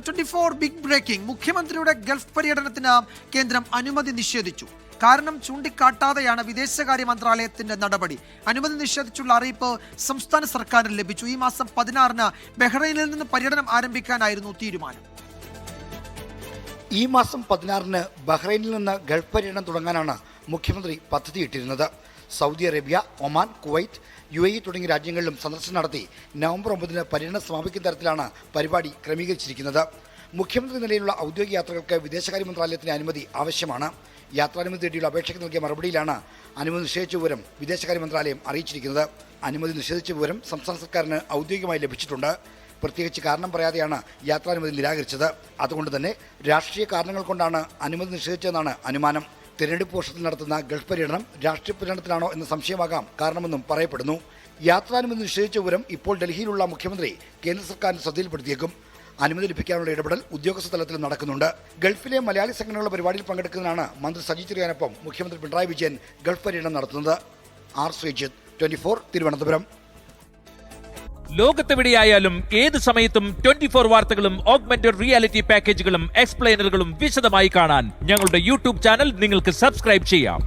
24 big breaking. മുഖ്യമന്ത്രിയുടെ Gulf പര്യടനത്തിന് കേന്ദ്രം അനുമതി നിഷേധിച്ചു. കാരണം ചൂണ്ടിക്കാട്ടാതെയാണ് വിദേശകാര്യ മന്ത്രാലയത്തിന്റെ നടപടി. അനുമതി നിഷേധിച്ചുള്ള അറിയിപ്പ് സംസ്ഥാന സർക്കാരിന് ലഭിച്ചു. ഈ മാസം 16-ന് ബഹ്റൈനിൽ നിന്ന് പര്യടനം ആരംഭിക്കാനായിരുന്നു തീരുമാനം. ഈ മാസം 16-ന് ബഹ്റൈനിൽ നിന്ന് ഗൾഫ് പര്യടനം തുടങ്ങാനാണ് മുഖ്യമന്ത്രി പദ്ധതിയിട്ടിരുന്നത്. Saudi Arabia, Oman, Kuwait, UAE തുടങ്ങിയ രാജ്യങ്ങളിലും സന്ദർശനം നടത്തി നവംബർ 9-ന് പര്യടനം സമാപിക്കുന്ന തരത്തിലാണ് പരിപാടി ക്രമീകരിച്ചിരിക്കുന്നത്. മുഖ്യമന്ത്രി നിലയിലുള്ള ഔദ്യോഗിക യാത്രകൾക്ക് വിദേശകാര്യ മന്ത്രാലയത്തിന്റെ അനുമതി ആവശ്യമാണ്. യാത്രാനുമതി തേടിയുള്ള അപേക്ഷയ്ക്ക് നൽകിയ മറുപടിയിലാണ് അനുമതി നിഷേധിച്ച വിവരം വിദേശകാര്യ മന്ത്രാലയം അറിയിച്ചിരിക്കുന്നത്. അനുമതി നിഷേധിച്ച വിവരം സംസ്ഥാന സർക്കാരിന് ഔദ്യോഗികമായി ലഭിച്ചിട്ടുണ്ട്. പ്രത്യേകിച്ച് കാരണം പറയാതെയാണ് യാത്രാനുമതി നിരാകരിച്ചത്. അതുകൊണ്ട് തന്നെ രാഷ്ട്രീയ കാരണങ്ങൾ കൊണ്ടാണ് അനുമതി നിഷേധിച്ചതെന്നാണ് അനുമാനം. തിരഞ്ഞെടുപ്പ് വർഷത്തിൽ നടത്തുന്ന ഗൾഫ് പര്യടനം രാഷ്ട്രീയ പര്യടനത്തിലാണോ എന്ന സംശയമാകാം കാരണമെന്നും പറയപ്പെടുന്നു. യാത്രാനുമതി നിഷേധിച്ച വിവരം ഇപ്പോൾ ഡൽഹിയിലുള്ള മുഖ്യമന്ത്രി കേന്ദ്ര സർക്കാരിന്റെ ശ്രദ്ധയിൽപ്പെടുത്തിയേക്കും. അനുമതി ലഭിക്കാനുള്ള ഇടപെടൽ ഉദ്യോഗസ്ഥ തലത്തിലും നടക്കുന്നുണ്ട്. ഗൾഫിലെ മലയാളി സംഘടനകളുടെ പരിപാടിയിൽ പങ്കെടുക്കുന്നതിനാണ് മന്ത്രി സജി ചെറിയാനൊപ്പം മുഖ്യമന്ത്രി പിണറായി വിജയൻ ഗൾഫ് പര്യടനം നടത്തുന്നത്. ആർ ശ്രീജിത്ത്, 24, തിരുവനന്തപുരം. ലോകത്തെവിടെയായാലും ഏത് സമയത്തും 24 വാർത്തകളും ഓഗ്മെന്റഡ് റിയാലിറ്റി പാക്കേജുകളും എക്സ്പ്ലെയിനറുകളും വിശദമായി കാണാൻ ഞങ്ങളുടെ യൂട്യൂബ് ചാനൽ നിങ്ങൾക്ക് സബ്സ്ക്രൈബ് ചെയ്യാം.